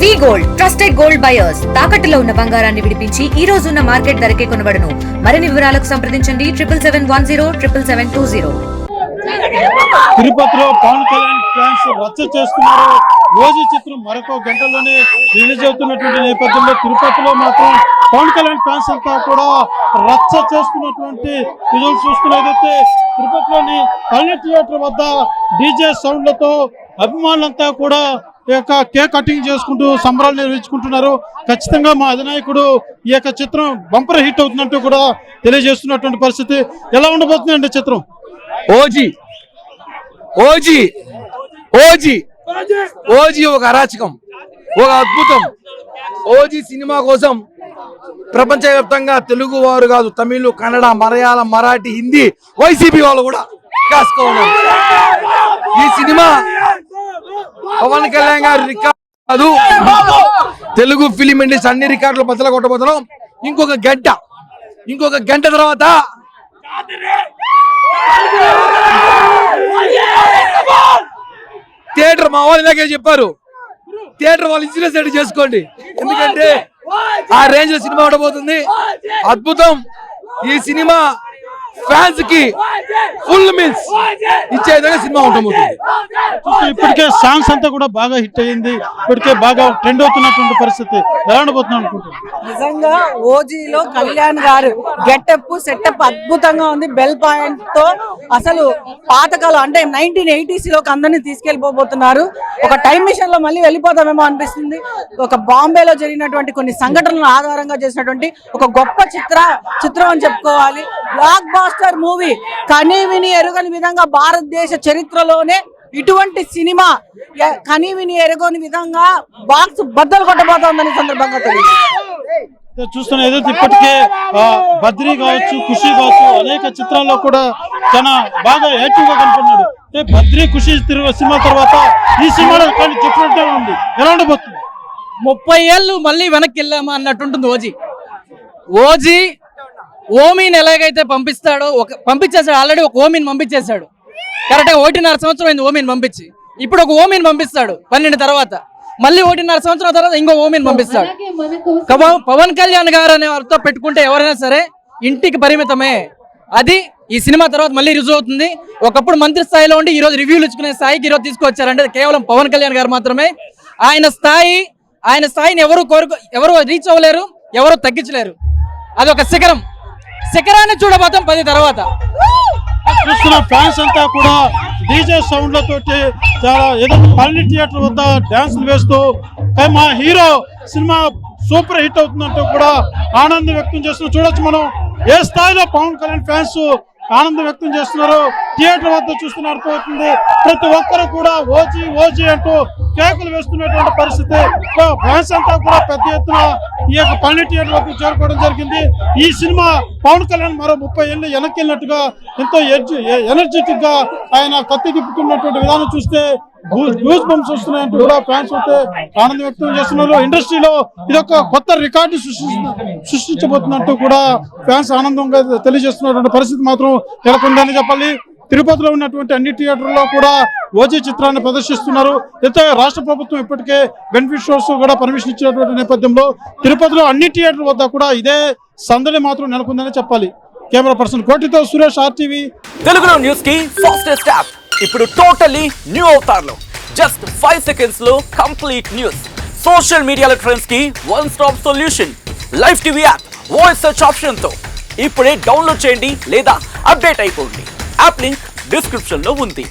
వి gold trusted gold buyers తాకట్టులో ఉన్న బంగారాన్ని విడిపించి ఈ రోజు ఉన్న మార్కెట్ ధరకే కొనబడును. మరిన్ని వివరాలకు సంప్రదించండి 77107720. తిరుపతిలో పవన్ కళ్యాణ్ ఫ్యాన్స్ రచ్చ చేస్తున్నారు. రోజు చిత్రం మరొక గంటలోనే రిలీజ్ అవుతున్నటువంటి నేపథ్యంలో తిరుపతిలో మాత్రం పవన్ కళ్యాణ్ ఫ్యాన్స్ అంతా కూడా రచ్చ చేస్తున్నటువంటి విజువల్స్ చూస్తున్నదైతే తిరుపతిలోని పల్ని థియేటర్ వద్ద డీజే సౌండ్లతో అభిమానులంతా కూడా ఈ యొక్క కేక్ కటింగ్ చేసుకుంటూ సంబరాలు నిర్వహించుకుంటున్నారు. ఖచ్చితంగా మా అధినాయకుడు ఈ యొక్క చిత్రం బంపర్ హిట్ అవుతున్నట్టు కూడా తెలియజేస్తున్నటువంటి పరిస్థితి. ఎలా ఉండబోతుందండి చిత్రం? ఓజీ ఓజీ ఓజీ ఓజీ ఒక అరాచకం, ఒక అద్భుతం. ఓజీ సినిమా కోసం ప్రపంచవ్యాప్తంగా తెలుగు వారు కాదు, తమిళ, కన్నడ, మలయాళం, మరాఠీ, హిందీ, వైసీపీ వాళ్ళు కూడా కాసుకోవాలి. ఈ సినిమా పవన్ కళ్యాణ్ గారి రికార్డు కాదు, తెలుగు ఫిలిం ఇండస్ట్రీ అన్ని రికార్డులు బద్దలు కొట్టబోతున్నాం. ఇంకొక గంట తర్వాత థియేటర్ మా వాళ్ళు ఇలాగే చెప్పారు, థియేటర్ వాళ్ళు ఇన్సూరెన్స్ రెడీ చేసుకోండి, ఎందుకంటే ఆ రేంజ్ లో సినిమా ఉండబోతుంది. అద్భుతం. ఈ సినిమా ఫ్యాన్స్ కి ఫుల్ మీల్స్ ఇచ్చే విధంగా సినిమా ఉండబోతుంది. ఇప్పటికే సాంగ్స్ అంతా కూడా బాగా హిట్ అయ్యింది, ఇప్పటికే బాగా ట్రెండ్ అవుతున్నటువంటి పరిస్థితి. ఎలా ఉండబోతున్నాం అనుకుంటున్నాను? నిజంగా ఓజీలో కళ్యాణ్ గారు గెటప్ సెటప్ అద్భుతంగా ఉంది. బెల్ పాయింట్ తో అసలు పాతకాలం అంటే 1980s లోకి అందరినీ తీసుకెళ్లిపోతున్నారు. ఒక టైం మిషన్ లో మళ్ళీ వెళ్ళిపోతామేమో అనిపిస్తుంది. ఒక బాంబేలో జరిగినటువంటి కొన్ని సంఘటనలను ఆధారంగా చేసినటువంటి ఒక గొప్ప చిత్రం అని చెప్పుకోవాలి. బ్లాక్ బాస్టర్ మూవీ, కనీ విని ఎరుగని విధంగా భారతదేశ చరిత్రలోనే ఇటువంటి సినిమా కనీ విని ఎరుగని విధంగా బాక్స్ బద్దలు కొట్టబోతోందని సందర్భంగా తెలియదు. చూస్తున్న ఏదైతే ఇప్పటికే బద్రీ కావచ్చు, ఖుషి కావచ్చు, అనేక చిత్రాల్లో కూడా చాలా బాగా యాక్టివ్ గా కనిపిస్తున్నాడు. బద్రీ, ఖుషి సినిమా తర్వాత ఈ సినిమాలో డిఫరెంట్ గా ఉంది. ఎలా ఉండబోతుంది? 30 ఏళ్ళు మళ్ళీ వెనక్కి వెళ్ళామా అన్నట్టుంటుంది. ఓజీ ఓమీని ఎలాగైతే పంపించేశాడు, ఆల్రెడీ ఒక ఓమీని పంపించేశాడు. కరెక్ట్గా 1.5 సంవత్సరం అయింది ఓమీని పంపించి. ఇప్పుడు ఒక ఓమీని పంపిస్తాడు 12 తర్వాత, మళ్ళీ 1.5 సంవత్సరం తర్వాత ఇంకో ఓమీని పంపిస్తాడు. పవన్ కళ్యాణ్ గారు అనే వారితో పెట్టుకుంటే ఎవరైనా సరే ఇంటికి పరిమితమే. అది ఈ సినిమా తర్వాత మళ్ళీ రుజువు అవుతుంది. ఒకప్పుడు మంత్రి స్థాయిలో ఉండి ఈరోజు రివ్యూలు ఇచ్చుకునే స్థాయికి ఈరోజు తీసుకొచ్చారంటే కేవలం పవన్ కళ్యాణ్ గారు మాత్రమే. ఆయన స్థాయిని ఎవరు రీచ్ అవ్వలేరు, ఎవరు తగ్గించలేరు. అదొక శిఖరాన్ని చూడబోతాం 10 తర్వాత. చూస్తున్న ఫ్యాన్స్ అంతా కూడా డీజే సౌండ్లతోటి చాలా ఏదో పల్ని థియేటర్ వద్ద డాన్సులు వేస్తూ మా హీరో సినిమా సూపర్ హిట్ అవుతుందంటూ కూడా ఆనందం వ్యక్తం చేస్తున్నారు. చూడొచ్చు మనం ఏ స్థాయిలో పవన్ కళ్యాణ్ ఫ్యాన్స్ ఆనందం వ్యక్తం చేస్తున్నారు. థియేటర్ వద్ద చూస్తున్న అర్థమవుతుంది. ప్రతి ఒక్కరు కూడా ఓజీ అంటూ కేకులు వేస్తున్నటువంటి పరిస్థితి. ఫ్యాన్స్ అంతా కూడా పెద్ద ఎత్తున ఈ యొక్క పల్ని థియేటర్ వద్ద చేరుకోవడం జరిగింది. ఈ సినిమా పవన్ కళ్యాణ్ మరో 30 ఏళ్ళు వెనక్కి వెళ్ళినట్టుగా ఎంతో ఎనర్జెటిక్ గా ఆయన కత్తి తిప్పుతున్నటువంటి విధానం చూస్తే గూస్ బంప్స్ వస్తున్నాయంటూ కూడా ఫ్యాన్స్ అయితే ఆనందం వ్యక్తం చేస్తున్నారు. ఇండస్ట్రీలో ఇది ఒక కొత్త రికార్డు సృష్టించబోతున్నట్టు కూడా ఫ్యాన్స్ ఆనందంగా తెలియజేస్తున్నటువంటి పరిస్థితి మాత్రం నెలకొందని చెప్పాలి. తిరుపతిలో ఉన్నటువంటి అన్ని థియేటర్లో కూడా ఓజీ చిత్రాన్ని ప్రదర్శిస్తున్నారు. అయితే రాష్ట్ర ప్రభుత్వం ఇప్పటికే బెనిఫిట్ షోస్ కూడా పర్మిషన్ ఇచ్చినటువంటి నేపథ్యంలో తిరుపతిలో అన్ని థియేటర్ వద్ద కూడా ఇదే సందడి మాత్రం నెలకొందని చెప్పాలి. కెమెరా పర్సన్ కోటితో సురేష్, RTV. తెలుగులో న్యూస్ కి ఫాస్టెస్ట్ యాప్ ఇప్పుడు టోటల్లీ న్యూ అవతార్లో. జస్ట్ 5 seconds లో కంప్లీట్ న్యూస్, సోషల్ మీడియాలో ట్రెండ్స్ కి one stop solution, live TV app, voice search option తో ఇప్పుడే డౌన్లోడ్ చేయండి లేదా అప్డేట్ అయిపోండి. యాప్ లింక్ డిస్క్రిప్షన్ లో ఉంది.